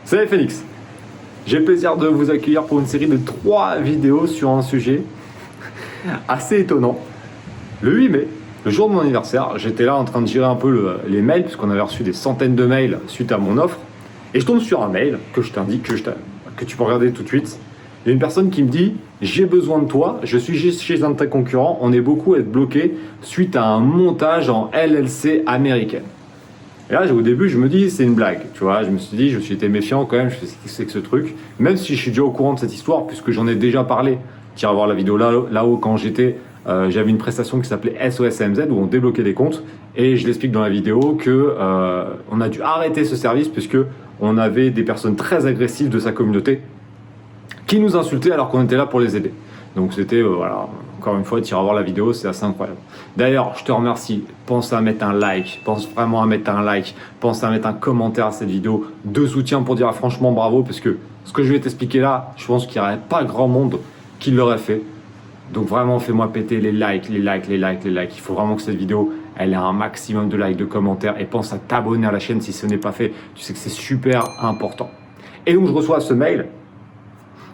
Salut Félix, j'ai le plaisir de vous accueillir pour une série de 3 vidéos sur un sujet assez étonnant. Le 8 mai, le jour de mon anniversaire, j'étais là en train de gérer un peu les mails, puisqu'on avait reçu des centaines de mails suite à mon offre, et je tombe sur un mail que je t'indique, que tu peux regarder tout de suite. Il y a une personne qui me dit « J'ai besoin de toi, je suis chez un de tes concurrents, on est beaucoup à être bloqué suite à un montage en LLC américaine. » Et là, au début, je me dis, c'est une blague, tu vois. Je me suis dit, je suis été méfiant quand même, je sais ce que c'est que ce truc. Même si je suis déjà au courant de cette histoire, puisque j'en ai déjà parlé. Tu iras voir la vidéo là-haut quand j'avais une prestation qui s'appelait SOS AMZ, où on débloquait des comptes. Et je l'explique dans la vidéo que on a dû arrêter ce service, puisque on avait des personnes très agressives de sa communauté qui nous insultaient alors qu'on était là pour les aider. Donc c'était, voilà, encore une fois, tu iras voir la vidéo, c'est assez incroyable. D'ailleurs, je te remercie, pense à mettre un like, pense vraiment à mettre un like, pense à mettre un commentaire à cette vidéo de soutien pour dire franchement bravo, parce que ce que je vais t'expliquer là, je pense qu'il n'y aurait pas grand monde qui l'aurait fait. Donc vraiment, fais-moi péter les likes. Il faut vraiment que cette vidéo, elle ait un maximum de likes, de commentaires, et pense à t'abonner à la chaîne si ce n'est pas fait. Tu sais que c'est super important. Et donc je reçois ce mail.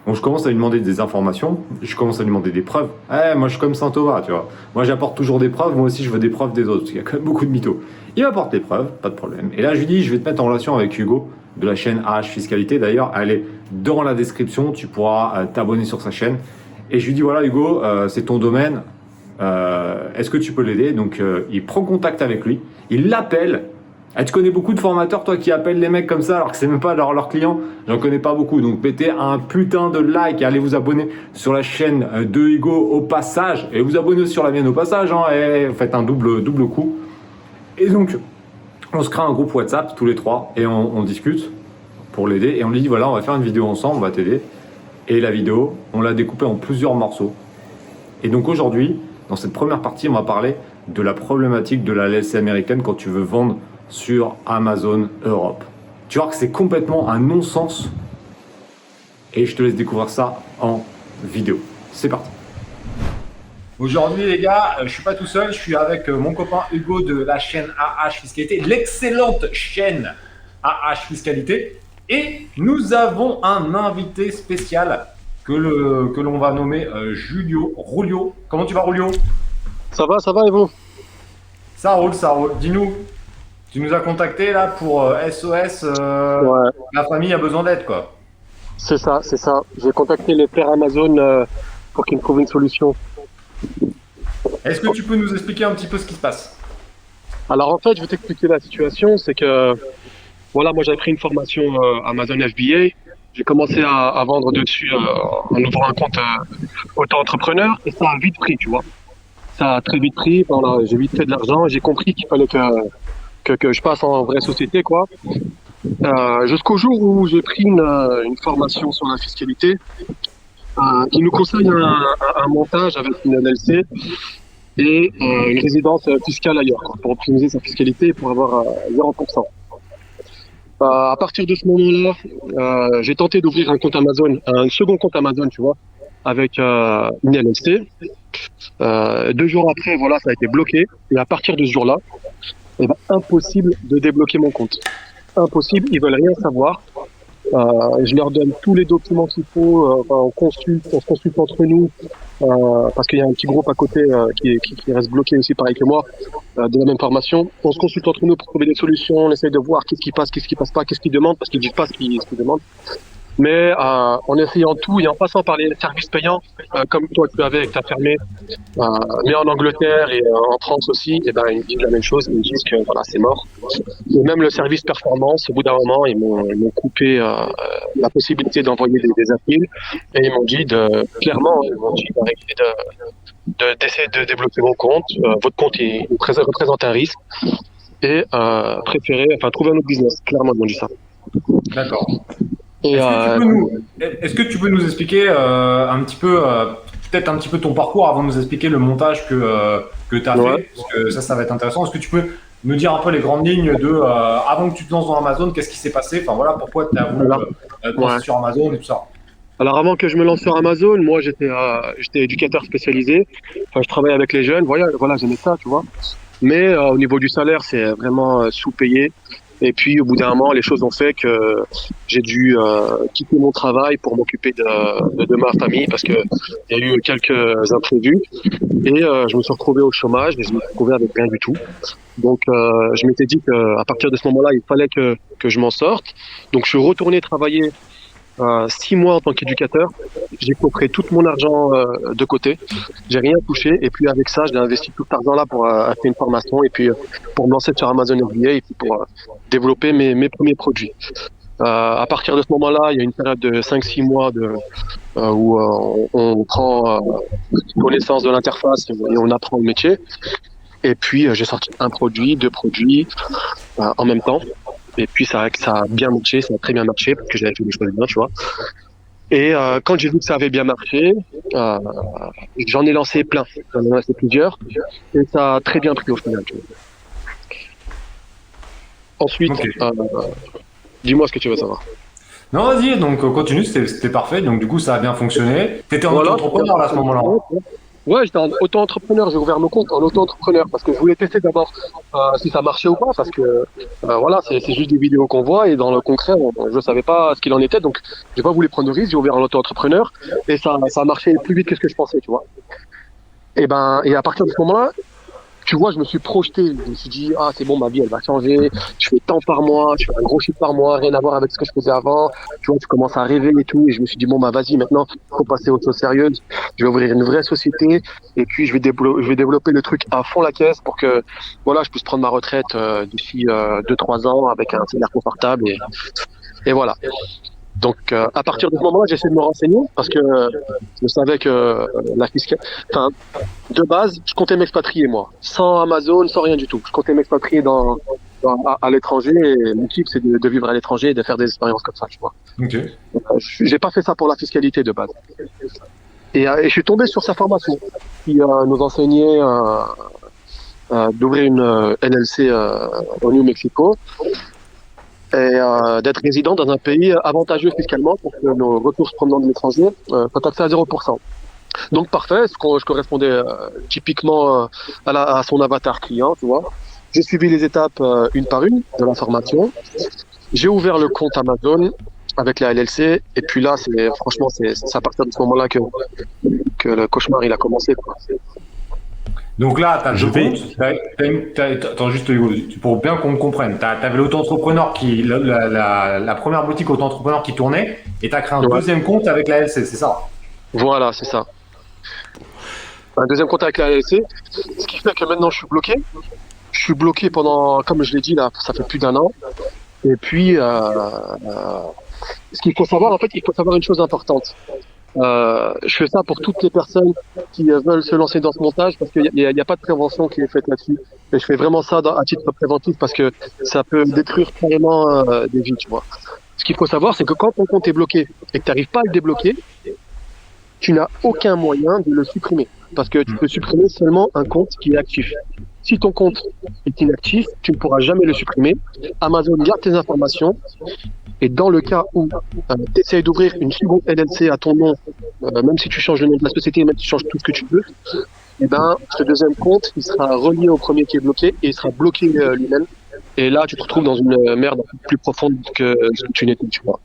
Donc je commence à lui demander des informations, je commence à lui demander des preuves. Moi je suis comme Saint Thomas, tu vois. Moi j'apporte toujours des preuves, moi aussi je veux des preuves des autres, parce qu'il y a quand même beaucoup de mythos. Il m'apporte les preuves, pas de problème. Et là je lui dis, je vais te mettre en relation avec Hugo, de la chaîne AH Fiscalité. D'ailleurs, elle est dans la description, tu pourras t'abonner sur sa chaîne. Et je lui dis, voilà Hugo, c'est ton domaine, est-ce que tu peux l'aider? Donc il prend contact avec lui, il l'appelle. Tu connais beaucoup de formateurs, toi, qui appellent les mecs comme ça, alors que c'est même pas leur client. J'en connais pas beaucoup. Donc, mettez un putain de like et allez vous abonner sur la chaîne de Hugo au passage. Et vous abonnez aussi sur la mienne au passage, hein, et faites un double coup. Et donc, on se crée un groupe WhatsApp, tous les 3, et on discute pour l'aider. Et on lui dit, voilà, on va faire une vidéo ensemble, on va t'aider. Et la vidéo, on l'a découpée en plusieurs morceaux. Et donc, aujourd'hui, dans cette première partie, on va parler de la problématique de la LLC américaine quand tu veux vendre sur Amazon Europe. Tu vois que c'est complètement un non-sens et je te laisse découvrir ça en vidéo. C'est parti. Aujourd'hui les gars, je suis pas tout seul, je suis avec mon copain Hugo de la chaîne AH Fiscalité, l'excellente chaîne AH Fiscalité, et nous avons un invité spécial que l'on va nommer Julio Roulio. Comment tu vas Roulio? Ça va et vous? Ça roule. Dis-nous. Tu nous as contacté là pour SOS, Ouais, la famille a besoin d'aide quoi. c'est ça. J'ai contacté les pères Amazon pour qu'ils me trouvent une solution. Est-ce que tu peux nous expliquer un petit peu ce qui se passe? Alors en fait, je vais t'expliquer la situation. C'est que voilà, moi j'avais pris une formation Amazon FBA. J'ai commencé à vendre dessus en ouvrant un compte auto-entrepreneur et ça a vite pris, tu vois. Ça a très vite pris. Voilà, j'ai vite fait de l'argent. J'ai compris qu'il fallait que je passe en vraie société, quoi. Jusqu'au jour où j'ai pris une formation sur la fiscalité qui nous conseille un montage avec une LLC et une résidence fiscale ailleurs, quoi, pour optimiser sa fiscalité et pour avoir 0%. À partir de ce moment-là, j'ai tenté d'ouvrir un compte Amazon, un second compte Amazon, tu vois, avec une LLC. 2 jours après, voilà, ça a été bloqué. Et à partir de ce jour-là, eh ben, impossible de débloquer mon compte. Impossible, ils veulent rien savoir. Je leur donne tous les documents qu'il faut. On se consulte entre nous parce qu'il y a un petit groupe à côté qui reste bloqué aussi, pareil que moi, de la même formation. On se consulte entre nous pour trouver des solutions. On essaye de voir qu'est-ce qui passe pas, qu'est-ce qu'ils demandent, parce qu'ils disent pas ce qu'ils demandent. Mais en essayant tout et en passant par les services payants, comme toi tu avais avec ta fermée, mais en Angleterre et en France aussi, et ben ils me disent la même chose, ils me disent que voilà c'est mort. Et même le service performance, au bout d'un moment, ils m'ont coupé la possibilité d'envoyer des appels et ils m'ont dit clairement, ils m'ont dit d'arrêter d'essayer de débloquer mon compte. Votre compte il représente un risque et trouver un autre business. Clairement, ils m'ont dit ça. D'accord. Et Est-ce que tu peux nous expliquer un petit peu, peut-être un petit peu ton parcours avant de nous expliquer le montage que tu as ouais. fait, parce que ça va être intéressant. Est-ce que tu peux nous dire un peu les grandes lignes de avant que tu te lances dans Amazon, qu'est-ce qui s'est passé? Enfin voilà, pourquoi tu as voulu te lancer sur Amazon et tout ça. Alors avant que je me lance sur Amazon, moi j'étais éducateur spécialisé. Enfin, je travaillais avec les jeunes. Voilà, j'aimais ça, tu vois. Mais au niveau du salaire, c'est vraiment sous-payé. Et puis au bout d'un moment, les choses ont fait que j'ai dû quitter mon travail pour m'occuper de ma famille parce que il y a eu quelques imprévus et je me suis retrouvé au chômage et je me suis retrouvé avec rien du tout. Donc je m'étais dit qu'à partir de ce moment-là, il fallait que je m'en sorte. Donc je suis retourné travailler 6 mois en tant qu'éducateur. J'ai coffré tout mon argent de côté. J'ai rien touché. Et puis avec ça, j'ai investi tout cet argent-là pour acheter une formation et puis pour me lancer sur Amazon FBA et puis pour développer mes premiers produits. À partir de ce moment-là, il y a une période de 5-6 mois où on prend connaissance de l'interface et on apprend le métier. Et puis j'ai sorti un produit, 2 produits en même temps. Et puis ça a bien marché, ça a très bien marché parce que j'avais fait des choses bien, tu vois. Et quand j'ai vu que ça avait bien marché, j'en ai lancé plein, j'en ai lancé plusieurs, et ça a très bien pris au final. Tu vois. Ensuite, Ok. dis-moi ce que tu veux savoir. Non, vas-y, donc continue, c'était parfait. Donc du coup, ça a bien fonctionné. T'étais en Voilà. auto-entrepreneur là, à ce moment-là. Ouais, j'étais en auto-entrepreneur, j'ai ouvert mon compte en auto-entrepreneur parce que je voulais tester d'abord si ça marchait ou pas parce que voilà, c'est juste des vidéos qu'on voit et dans le concret, je savais pas ce qu'il en était donc j'ai pas voulu prendre de risque, j'ai ouvert en auto-entrepreneur et ça a marché plus vite que ce que je pensais, tu vois. Et à partir de ce moment-là, tu vois, je me suis projeté, je me suis dit, ah, c'est bon, ma vie, elle va changer, je fais tant par mois, je fais un gros chiffre par mois, rien à voir avec ce que je faisais avant, tu vois, tu commences à rêver et tout, et je me suis dit, bon, bah, vas-y, maintenant, faut passer aux choses sérieuses, je vais ouvrir une vraie société, et puis je vais développer le truc à fond la caisse pour que, voilà, je puisse prendre ma retraite d'ici 2-3 ans avec un salaire confortable, et voilà. Donc, à partir de ce moment-là, j'ai essayé de me renseigner parce que je savais que la fiscalité, enfin, de base, je comptais m'expatrier, moi. Sans Amazon, sans rien du tout. Je comptais m'expatrier à l'étranger et mon kiff, c'est de vivre à l'étranger et de faire des expériences comme ça, tu vois. Ok. J'ai pas fait ça pour la fiscalité de base. Et je suis tombé sur sa formation qui nous enseignait d'ouvrir une LLC au New Mexico et d'être résident dans un pays avantageux fiscalement pour que nos ressources provenant de l'étranger soient taxées à 0%. Donc parfait, je correspondais typiquement à son avatar client, tu vois. J'ai suivi les étapes une par une de la formation. J'ai ouvert le compte Amazon avec la LLC et puis là, franchement, c'est à partir de ce moment-là que le cauchemar il a commencé, quoi. Donc là, tu as 2 comptes. Attends, juste Hugo, pour bien qu'on me comprenne. Tu avais l'auto-entrepreneur la première boutique auto-entrepreneur qui tournait et tu as créé un deuxième compte avec la LC, c'est ça? Voilà, c'est ça. Un deuxième compte avec la LLC, ce qui fait que maintenant je suis bloqué. Je suis bloqué pendant, comme je l'ai dit là, ça fait plus d'1 an. Et puis, ce qu'il faut savoir, en fait, il faut savoir une chose importante. Je fais ça pour toutes les personnes qui veulent se lancer dans ce montage parce qu'il n'y a pas de prévention qui est faite là-dessus. Et je fais vraiment ça à titre préventif parce que ça peut détruire carrément des vies, tu vois. Ce qu'il faut savoir, c'est que quand ton compte est bloqué et que tu n'arrives pas à le débloquer, tu n'as aucun moyen de le supprimer parce que tu peux supprimer seulement un compte qui est actif. Si ton compte est inactif, tu ne pourras jamais le supprimer. Amazon garde tes informations. Et dans le cas où tu essaies d'ouvrir une seconde LLC à ton nom, même si tu changes le nom de la société, même si tu changes tout ce que tu veux, eh ben, ce deuxième compte, il sera relié au premier qui est bloqué et il sera bloqué lui-même. Et là, tu te retrouves dans une merde plus profonde que ce que tu n'étais, tu vois.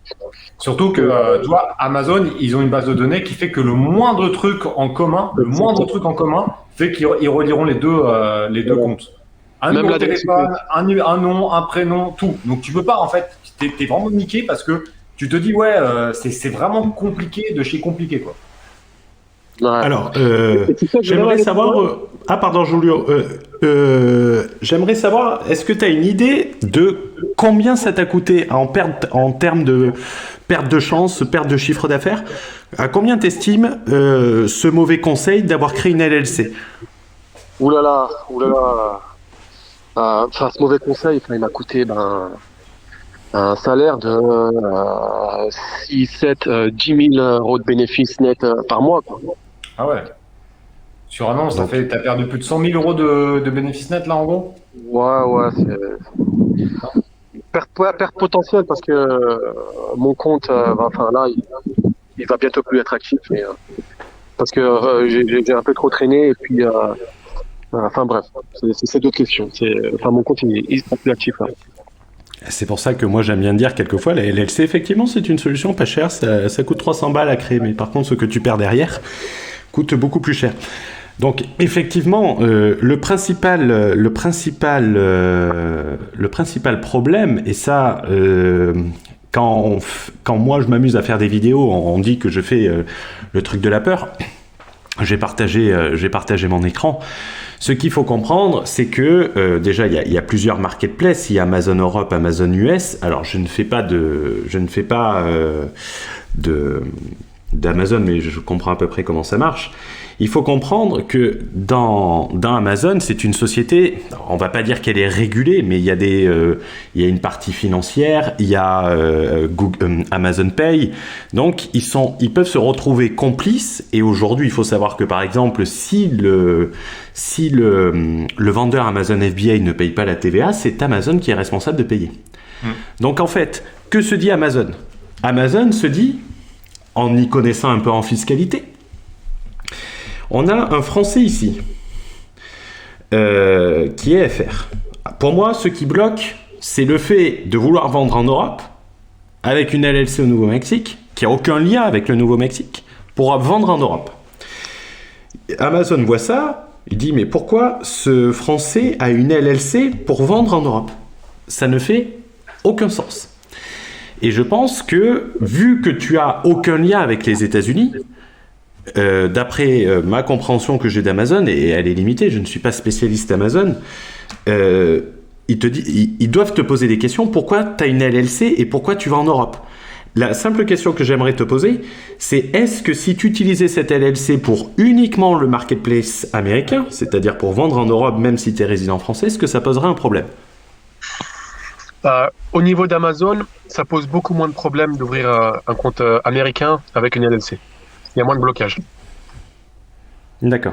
Surtout que, tu vois, Amazon, ils ont une base de données qui fait que le moindre truc en commun fait qu'ils relieront les deux comptes. Un Même numéro de l'adresse téléphone, un nom, un prénom, tout. Donc tu peux pas, en fait, t'es vraiment niqué parce que tu te dis, ouais, c'est vraiment compliqué de chez compliqué, quoi. Ouais. Alors, j'aimerais savoir... Ah, pardon, Julio. J'aimerais savoir, est-ce que tu as une idée de combien ça t'a coûté en termes de perte de chance, perte de chiffre d'affaires? À combien t'estimes ce mauvais conseil d'avoir créé une LLC? Ouh là là. Ce mauvais conseil, il m'a coûté un salaire de 6, 7, 10 000 euros de bénéfices nets par mois, quoi. Ah ouais. Sur un an, t'as perdu plus de 100 000 euros de bénéfices nets, là, en gros? Ouais, c'est perte potentielle parce que mon compte, là, il va bientôt plus être actif, parce que j'ai un peu trop traîné et puis, bref, c'est d'autres questions. Mon compte, il sera plus actif là. C'est pour ça que moi j'aime bien dire quelquefois, la LLC, effectivement, c'est une solution pas chère, ça coûte 300 balles à créer, mais par contre, ce que tu perds derrière coûte beaucoup plus cher. Donc, effectivement, le principal problème, et ça, quand moi je m'amuse à faire des vidéos, on dit que je fais le truc de la peur. J'ai partagé mon écran. Ce qu'il faut comprendre, c'est que déjà il y a plusieurs marketplaces. Il y a Amazon Europe, Amazon US. Alors je ne fais pas d'Amazon, mais je comprends à peu près comment ça marche. Il faut comprendre que dans Amazon, c'est une société, on va pas dire qu'elle est régulée, mais il y a une partie financière, il y a Amazon Pay, donc ils peuvent se retrouver complices. Et aujourd'hui, il faut savoir que par exemple, si le vendeur Amazon FBA ne paye pas la TVA, c'est Amazon qui est responsable de payer. Donc en fait, que se dit Amazon? Amazon se dit, en y connaissant un peu en fiscalité, on a un Français ici, qui est FR. Pour moi, ce qui bloque, c'est le fait de vouloir vendre en Europe, avec une LLC au Nouveau-Mexique, qui n'a aucun lien avec le Nouveau-Mexique, pour vendre en Europe. Amazon voit ça, il dit, mais pourquoi ce Français a une LLC pour vendre en Europe? Ça ne fait aucun sens. Et je pense que, vu que tu as aucun lien avec les États-Unis, d'après ma compréhension que j'ai d'Amazon, et elle est limitée, je ne suis pas spécialiste Amazon, ils doivent te poser des questions. Pourquoi tu as une LLC et pourquoi tu vas en Europe? La simple question que j'aimerais te poser, c'est est-ce que si tu utilisais cette LLC pour uniquement le marketplace américain, c'est-à-dire pour vendre en Europe, même si tu es résident français, est-ce que ça poserait un problème? Au niveau d'Amazon, ça pose beaucoup moins de problèmes d'ouvrir un compte américain avec une LLC. Il y a moins de blocage. D'accord.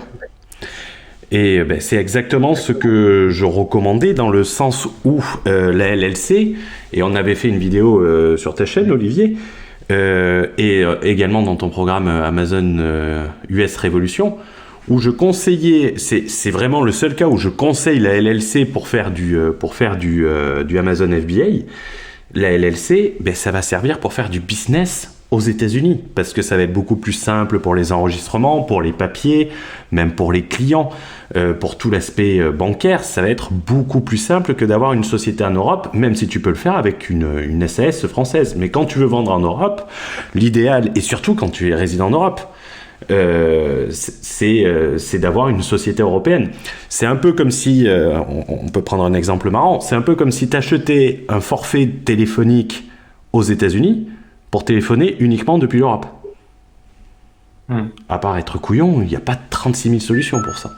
Et c'est exactement ce que je recommandais, dans le sens où la LLC, et on avait fait une vidéo sur ta chaîne, Olivier, et également dans ton programme Amazon US Révolution, où je conseillais, c'est vraiment le seul cas où je conseille la LLC pour faire du Amazon FBA. La LLC, ça va servir pour faire du business aux États-Unis, parce que ça va être beaucoup plus simple pour les enregistrements, pour les papiers, même pour les clients, pour tout l'aspect bancaire, ça va être beaucoup plus simple que d'avoir une société en Europe, même si tu peux le faire avec une SAS française. Mais quand tu veux vendre en Europe, l'idéal, et surtout quand tu es résident en Europe, c'est d'avoir une société européenne. C'est un peu comme si, on peut prendre un exemple marrant, c'est un peu comme si tu achetais un forfait téléphonique aux États-Unis pour téléphoner uniquement depuis l'Europe. À part être couillon, il n'y a pas 36 000 solutions pour ça.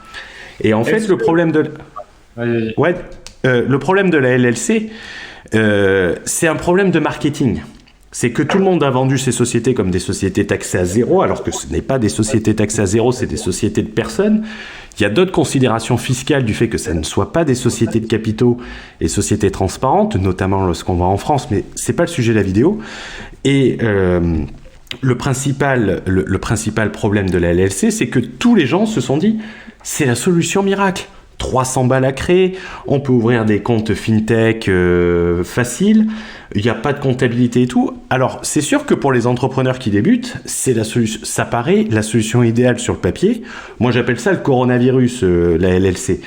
Et en fait, le problème de la LLC, c'est un problème de marketing. C'est que tout le monde a vendu ces sociétés comme des sociétés taxées à zéro, alors que ce n'est pas des sociétés taxées à zéro, c'est des sociétés de personnes. Il y a d'autres considérations fiscales du fait que ça ne soit pas des sociétés de capitaux et sociétés transparentes, notamment lorsqu'on va en France, mais c'est pas le sujet de la vidéo. Et le principal problème de la LLC, c'est que tous les gens se sont dit, c'est la solution miracle. 300 balles à créer, on peut ouvrir des comptes fintech faciles, il n'y a pas de comptabilité et tout. Alors, c'est sûr que pour les entrepreneurs qui débutent, c'est la solution, ça paraît la solution idéale sur le papier. Moi, j'appelle ça le coronavirus, la LLC.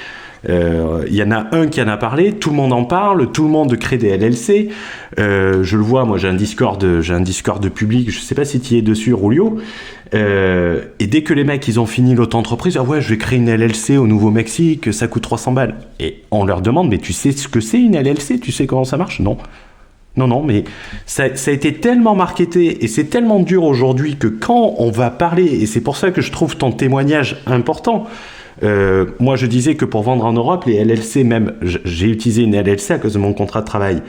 Il y en a un qui en a parlé, tout le monde en parle, tout le monde crée des LLC. Je le vois, moi j'ai un Discord public, je sais pas si tu y es dessus, Rulio. Et dès que les mecs ils ont fini l'autre entreprise, ah ouais, je vais créer une LLC au Nouveau-Mexique, ça coûte 300 balles. Et on leur demande, mais tu sais ce que c'est une LLC? Tu sais comment ça marche? Non. Non, mais ça a été tellement marketé et c'est tellement dur aujourd'hui que quand on va parler, et c'est pour ça que je trouve ton témoignage important. Moi, je disais que pour vendre en Europe, les LLC, même, j'ai utilisé une LLC à cause de mon contrat de travail.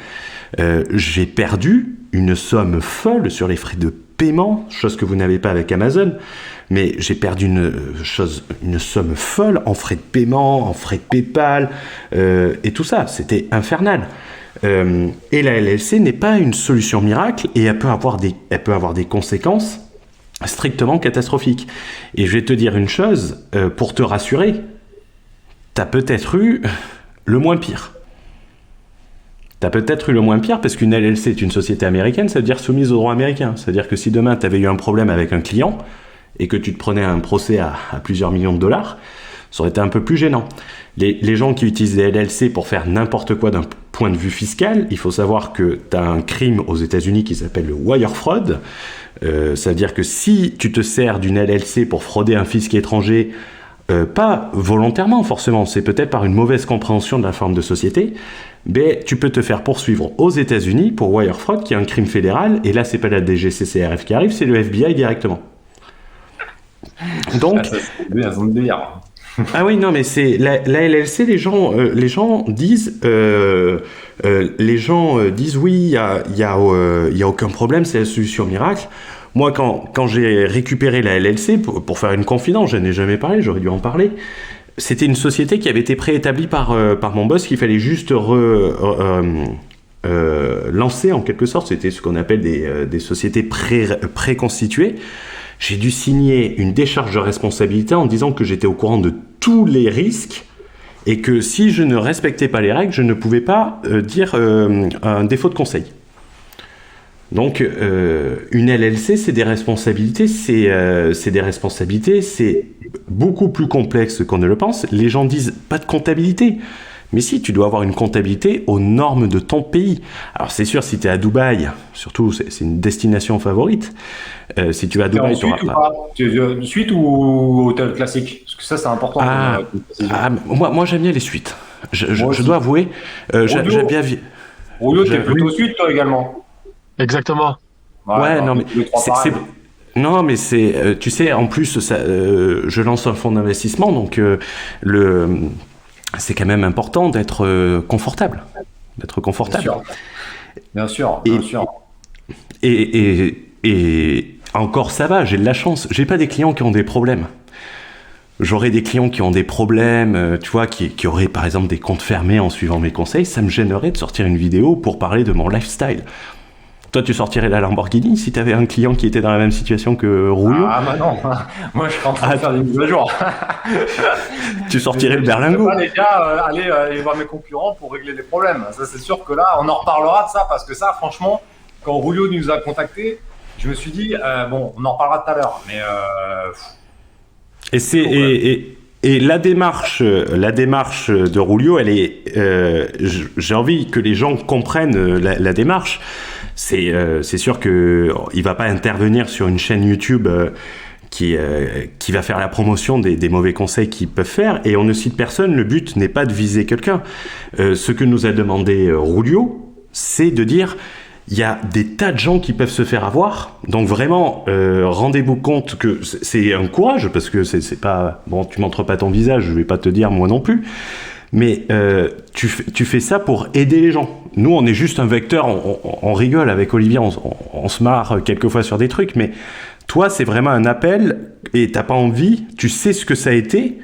J'ai perdu une somme folle sur les frais de paiement, chose que vous n'avez pas avec Amazon, mais j'ai perdu une somme folle en frais de paiement, en frais de PayPal, et tout ça. C'était infernal. Et la LLC n'est pas une solution miracle et elle peut avoir des conséquences strictement catastrophique. Et je vais te dire une chose, pour te rassurer, t'as peut-être eu le moins pire. T'as peut-être eu le moins pire parce qu'une LLC est une société américaine, ça veut dire soumise au droit américain. C'est-à-dire que si demain tu avais eu un problème avec un client et que tu te prenais un procès à plusieurs millions de dollars, ça aurait été un peu plus gênant. Les gens qui utilisent des LLC pour faire n'importe quoi d'un point de vue fiscal, il faut savoir que tu as un crime aux États-Unis qui s'appelle le wire fraud. Ça veut dire que si tu te sers d'une LLC pour frauder un fisc étranger, pas volontairement forcément, c'est peut-être par une mauvaise compréhension de la forme de société, mais tu peux te faire poursuivre aux États-Unis pour wire fraud, qui est un crime fédéral, et là c'est pas la DGCCRF qui arrive, c'est le FBI directement. Donc, ah oui, non, mais c'est la LLC, les gens disent oui, il y a aucun problème, c'est la solution miracle. Moi, quand j'ai récupéré la LLC, pour faire une confidence, je n'ai jamais parlé, j'aurais dû en parler, c'était une société qui avait été préétablie par mon boss, qu'il fallait juste lancer en quelque sorte. C'était ce qu'on appelle des sociétés préconstituées. J'ai dû signer une décharge de responsabilité en disant que j'étais au courant de tous les risques et que si je ne respectais pas les règles, je ne pouvais pas dire un défaut de conseil. Donc, une LLC, c'est des responsabilités, c'est beaucoup plus complexe qu'on ne le pense. Les gens disent pas de comptabilité. Mais si, tu dois avoir une comptabilité aux normes de ton pays. Alors c'est sûr, si tu es à Dubaï, surtout c'est une destination favorite, si tu vas à Dubaï, tu n'auras pas... Suite ou hôtel classique? Parce que ça, c'est important. Moi, j'aime bien les suites. Je dois avouer, j'aime bien... Rouleau, tu es plutôt suite, toi, également. Exactement. Ouais, non, mais non, mais c'est... tu sais, en plus, je lance un fonds d'investissement, donc c'est quand même important d'être confortable. Bien sûr. Et encore ça va, j'ai de la chance. J'ai pas des clients qui ont des problèmes. J'aurais des clients qui ont des problèmes, tu vois, qui auraient par exemple des comptes fermés en suivant mes conseils. Ça me gênerait de sortir une vidéo pour parler de mon lifestyle. Toi, tu sortirais la Lamborghini si tu avais un client qui était dans la même situation que Rouillon? Ah bah non, moi je suis en train de faire des mises à jour. Tu sortirais le berlingot. Je vais pas, les gars, aller voir mes concurrents pour régler les problèmes. Ça, c'est sûr que là, on en reparlera de ça, parce que ça, franchement, quand Rouillon nous a contactés, je me suis dit, bon, on en reparlera tout à l'heure, mais... Et la démarche de Rouillon, elle est... j'ai envie que les gens comprennent la démarche. C'est sûr qu'il ne va pas intervenir sur une chaîne YouTube qui va faire la promotion des mauvais conseils qu'ils peuvent faire, et on ne cite personne. Le but n'est pas de viser quelqu'un. Ce que nous a demandé Rouillon, c'est de dire il y a des tas de gens qui peuvent se faire avoir, donc vraiment rendez-vous compte que c'est un courage, parce que c'est pas bon, tu montres pas ton visage, je vais pas te dire moi non plus, mais tu fais ça pour aider les gens. Nous, on est juste un vecteur, on rigole avec Olivier, on se marre quelquefois sur des trucs, mais toi, c'est vraiment un appel, et t'as pas envie, tu sais ce que ça a été,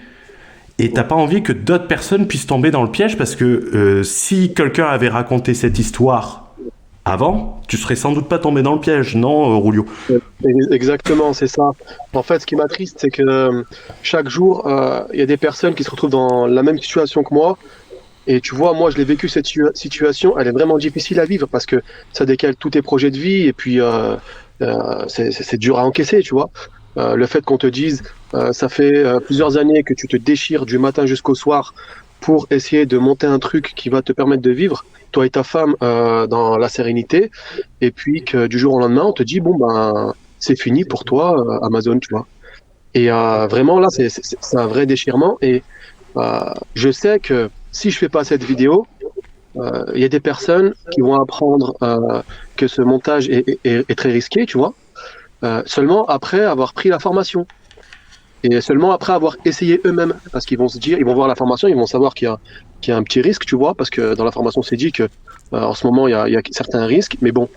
et t'as pas envie que d'autres personnes puissent tomber dans le piège, parce que si quelqu'un avait raconté cette histoire avant, tu serais sans doute pas tombé dans le piège, non, Rouillon? Exactement, c'est ça. En fait, ce qui m'attriste, c'est que chaque jour, il y a des personnes qui se retrouvent dans la même situation que moi. Et tu vois, moi, je l'ai vécu, cette situation, elle est vraiment difficile à vivre, parce que ça décale tous tes projets de vie, et puis c'est dur à encaisser, tu vois. Le fait qu'on te dise, ça fait plusieurs années que tu te déchires du matin jusqu'au soir pour essayer de monter un truc qui va te permettre de vivre, toi et ta femme, dans la sérénité, et puis que du jour au lendemain, on te dit, bon, ben, c'est fini pour toi, Amazon, tu vois. Et vraiment, là, c'est un vrai déchirement, et je sais que si je fais pas cette vidéo, il y a des personnes qui vont apprendre que ce montage est très risqué, tu vois, seulement après avoir pris la formation. Et seulement après avoir essayé eux-mêmes, parce qu'ils vont se dire, ils vont voir la formation, ils vont savoir qu'il y a un petit risque, tu vois, parce que dans la formation c'est dit que en ce moment il y a certains risques, mais bon,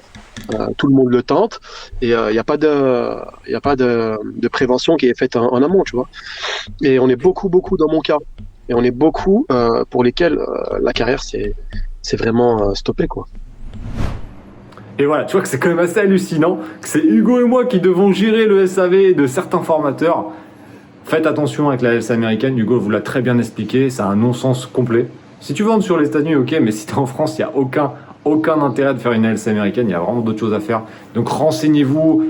tout le monde le tente, et il n'y a pas de prévention qui est faite en amont, tu vois. Et on est beaucoup dans mon cas, et on est beaucoup pour lesquels la carrière c'est vraiment stoppé, quoi. Et voilà, tu vois que c'est quand même assez hallucinant, que c'est Hugo et moi qui devons gérer le SAV de certains formateurs. Faites attention avec la LLC américaine, Hugo vous l'a très bien expliqué, c'est un non-sens complet. Si tu vends sur les États-Unis, ok, mais si tu es en France, il n'y a aucun intérêt de faire une ALC américaine, il y a vraiment d'autres choses à faire. Donc renseignez-vous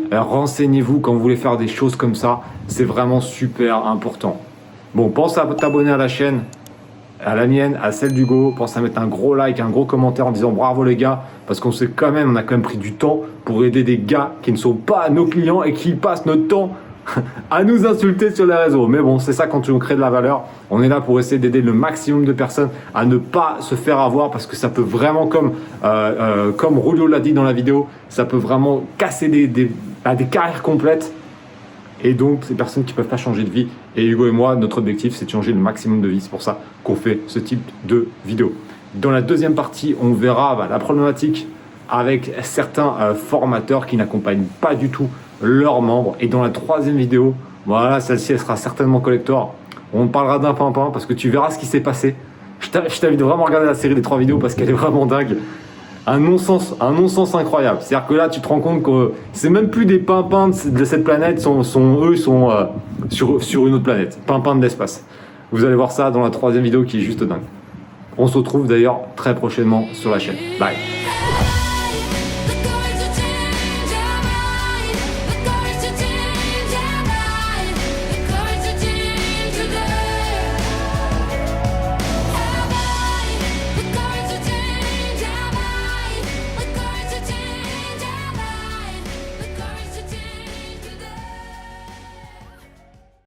quand vous voulez faire des choses comme ça, c'est vraiment super important. Bon, pense à t'abonner à la chaîne, à la mienne, à celle d'Hugo, pense à mettre un gros like, un gros commentaire en disant bravo les gars, parce qu'on sait quand même, on a quand même pris du temps pour aider des gars qui ne sont pas nos clients et qui passent notre temps à nous insulter sur les réseaux. Mais bon, c'est ça quand tu crées de la valeur. On est là pour essayer d'aider le maximum de personnes à ne pas se faire avoir, parce que ça peut vraiment, comme Rulio l'a dit dans la vidéo, ça peut vraiment casser des carrières complètes. Et donc, ces personnes qui ne peuvent pas changer de vie. Et Hugo et moi, notre objectif, c'est de changer le maximum de vie. C'est pour ça qu'on fait ce type de vidéo. Dans la deuxième partie, on verra la problématique avec certains formateurs qui n'accompagnent pas du tout leurs membres. Et dans la troisième vidéo, voilà, celle-ci, elle sera certainement collector. On parlera d'un pimpin parce que tu verras ce qui s'est passé. Je t'invite vraiment à regarder la série des 3 vidéos parce qu'elle est vraiment dingue. Un non-sens incroyable. C'est-à-dire que là, tu te rends compte que c'est même plus des pimpins de cette planète, eux sont sur une autre planète, pimpins de l'espace. Vous allez voir ça dans la troisième vidéo qui est juste dingue. On se retrouve d'ailleurs très prochainement sur la chaîne. Bye.